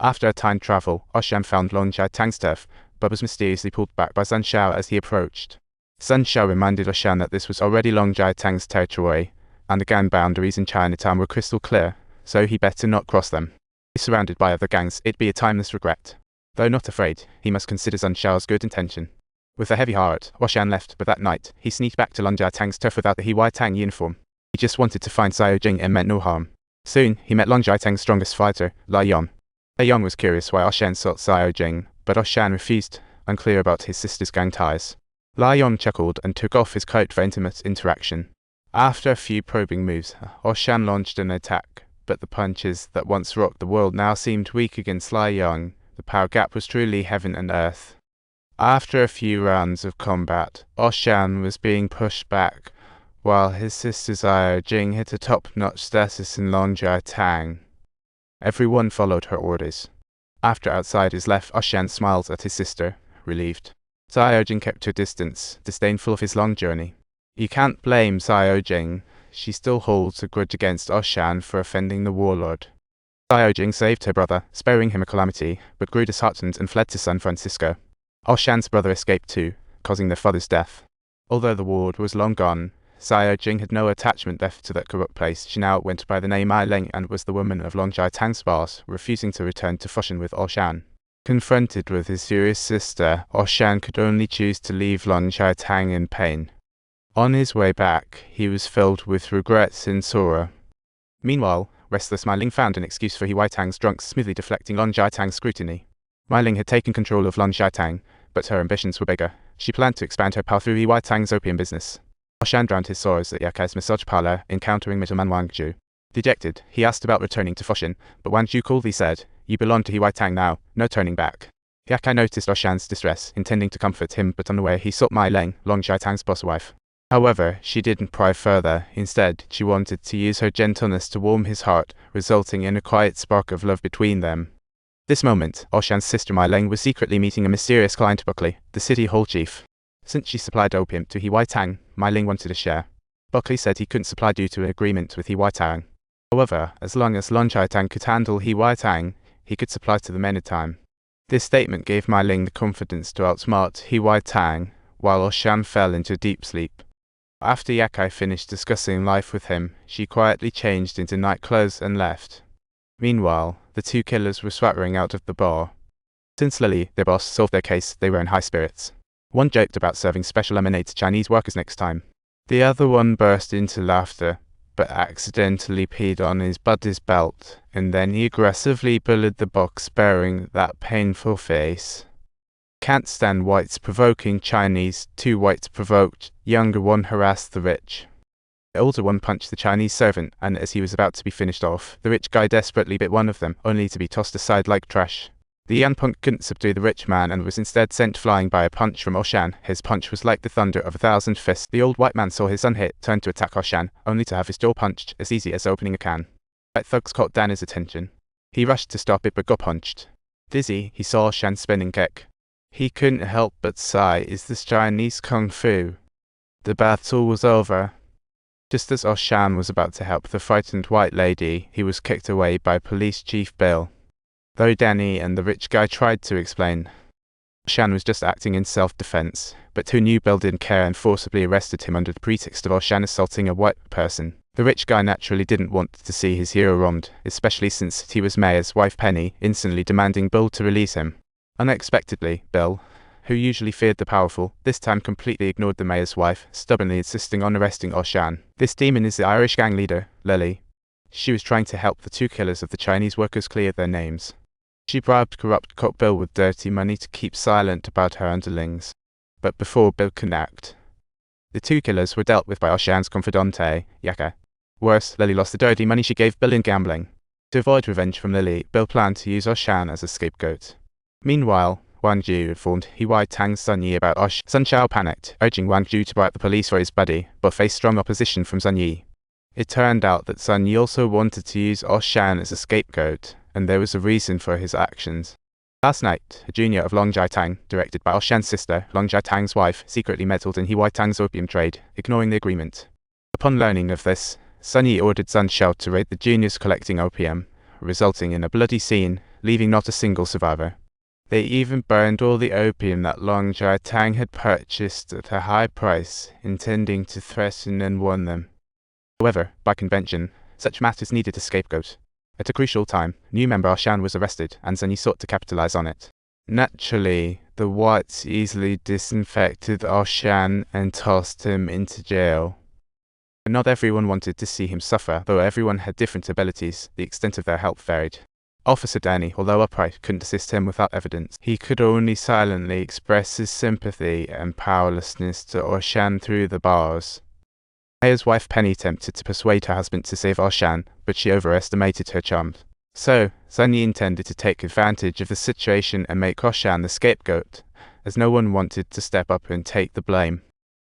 After a time travel, Shan found Long Jiatang's turf, but was mysteriously pulled back by Sun Shao as he approached. Sun Shao reminded Shan that this was already Long Jiatang's territory, and the gang boundaries in Chinatown were crystal clear, so he better not cross them. Surrounded by other gangs, it'd be a timeless regret. Though not afraid, he must consider Sun Shao's good intention. With a heavy heart, Shan left, but that night, he sneaked back to Long Jiatang's turf without the Huai Tang uniform. He just wanted to find Xiao Jing and meant no harm. Soon, he met Long Jiatang's strongest fighter, Lai Yong. Lai Yong was curious why Shan sought Xiao Jing, but Shan refused, unclear about his sister's gang ties. Lai Yong chuckled and took off his coat for intimate interaction. After a few probing moves, Shan launched an attack, but the punches that once rocked the world now seemed weak against Lai Yong. The power gap was truly heaven and earth. After a few rounds of combat, Shan was being pushed back, while his sister Xiao Jing hit a top-notch status in Long Jiatang. Everyone followed her orders. After outsiders left, Shan smiled at his sister, relieved. Xiao Jing kept her distance, disdainful of his long journey. You can't blame Xiao Jing. She still holds a grudge against Shan for offending the warlord. Xiao Jing saved her brother, sparing him a calamity, but grew disheartened and fled to San Francisco. Shan's brother escaped too, causing their father's death. Although the warlord was long gone, Xiao Jing had no attachment left to that corrupt place. She now went by the name Mai Ling and was the woman of Long Jiatang's bars, refusing to return to Foshan with Shan. Confronted with his furious sister, Shan could only choose to leave Long Jiatang in pain. On his way back, he was filled with regrets and sorrow. Meanwhile, restless Mai Ling found an excuse for Huai Tang's drunks, smoothly deflecting Long Jiatang's scrutiny. Mai Ling had taken control of Long Jiatang, but her ambitions were bigger. She planned to expand her power through Huai Tang's opium business. Shan drowned his sorrows at Yakai's massage parlor, encountering middleman Wang Zhu. Dejected, he asked about returning to Foshan, but Wang Zhu coolly said, "You belong to Huai Tang now, no turning back." Yakai noticed Shan's distress, intending to comfort him, but on the way he sought Mai Ling, Long Jiatang's boss wife. However, she didn't pry further. Instead, she wanted to use her gentleness to warm his heart, resulting in a quiet spark of love between them. This moment, Shan's sister Mai Ling was secretly meeting a mysterious client, Buckley, the city hall chief. Since she supplied opium to Huai Tang, Mai Ling wanted a share. Buckley said he couldn't supply due to an agreement with Huai Tang. However, as long as Long Jiatang could handle Huai Tang, he could supply to them anytime. This statement gave Mai Ling the confidence to outsmart Huai Tang, while Shan fell into deep sleep. After Yakai finished discussing life with him, she quietly changed into night clothes and left. Meanwhile, the two killers were swattering out of the bar. Since Lily, their boss, solved their case, they were in high spirits. One joked about serving special lemonade to Chinese workers next time. The other one burst into laughter, but accidentally peed on his buddy's belt, and then he aggressively bullied the box bearing that painful face. Can't stand whites provoking Chinese. Two whites provoked. Younger one harassed the rich. The older one punched the Chinese servant, and as he was about to be finished off, the rich guy desperately bit one of them, only to be tossed aside like trash. The young punk couldn't subdue the rich man and was instead sent flying by a punch from Shan. His punch was like the thunder of 1,000 fists. The old white man saw his son hit, turned to attack Shan, only to have his jaw punched, as easy as opening a can. White thugs caught Danny's attention. He rushed to stop it but got punched. Dizzy, he saw Shan's spinning kick. He couldn't help but sigh, "Is this Chinese kung fu?" The battle was over. Just as Shan was about to help the frightened white lady, he was kicked away by Police Chief Bill. Though Danny and the rich guy tried to explain, Shan was just acting in self-defense, but who knew Bill didn't care and forcibly arrested him under the pretext of Shan assaulting a white person. The rich guy naturally didn't want to see his hero wronged, especially since he was Mayor's wife Penny, instantly demanding Bill to release him. Unexpectedly, Bill, who usually feared the powerful, this time completely ignored the Mayor's wife, stubbornly insisting on arresting Shan. This demon is the Irish gang leader, Lily. She was trying to help the two killers of the Chinese workers clear their names. She bribed corrupt cop Bill with dirty money to keep silent about her underlings. But before Bill could act, the two killers were dealt with by Shan's confidante, Yaka. Worse, Lily lost the dirty money she gave Bill in gambling. To avoid revenge from Lily, Bill planned to use Shan as a scapegoat. Meanwhile, Wang Zhu informed Huai Tang's Sun Yi about Sun Shao panicked, urging Wang Zhu to bribe the police for his buddy, but faced strong opposition from Sun Yi. It turned out that Sun Yi also wanted to use Shan as a scapegoat, and there was a reason for his actions. Last night, a junior of Long Jiatang, directed by Shan's sister, Long Jiatang's wife, secretly meddled in Huai Tang's opium trade, ignoring the agreement. Upon learning of this, Sun Yi ordered Sun Shao to raid the juniors collecting opium, resulting in a bloody scene. leaving not a single survivor. They even burned all the opium that Long Jai Tang had purchased at a high price, intending to threaten and warn them. However, by convention, such matters needed a scapegoat. At a crucial time, new member Shan was arrested, and Zhenyi sought to capitalize on it. Naturally, the whites easily disinfected Shan and tossed him into jail. Not everyone wanted to see him suffer, though everyone had different abilities. The extent of their help varied. Officer Danny, although upright, couldn't assist him without evidence. He could only silently express his sympathy and powerlessness to Shan through the bars. Mayor's wife Penny attempted to persuade her husband to save Shan, but she overestimated her charms. So, Zhenyi intended to take advantage of the situation and make Shan the scapegoat, as no one wanted to step up and take the blame.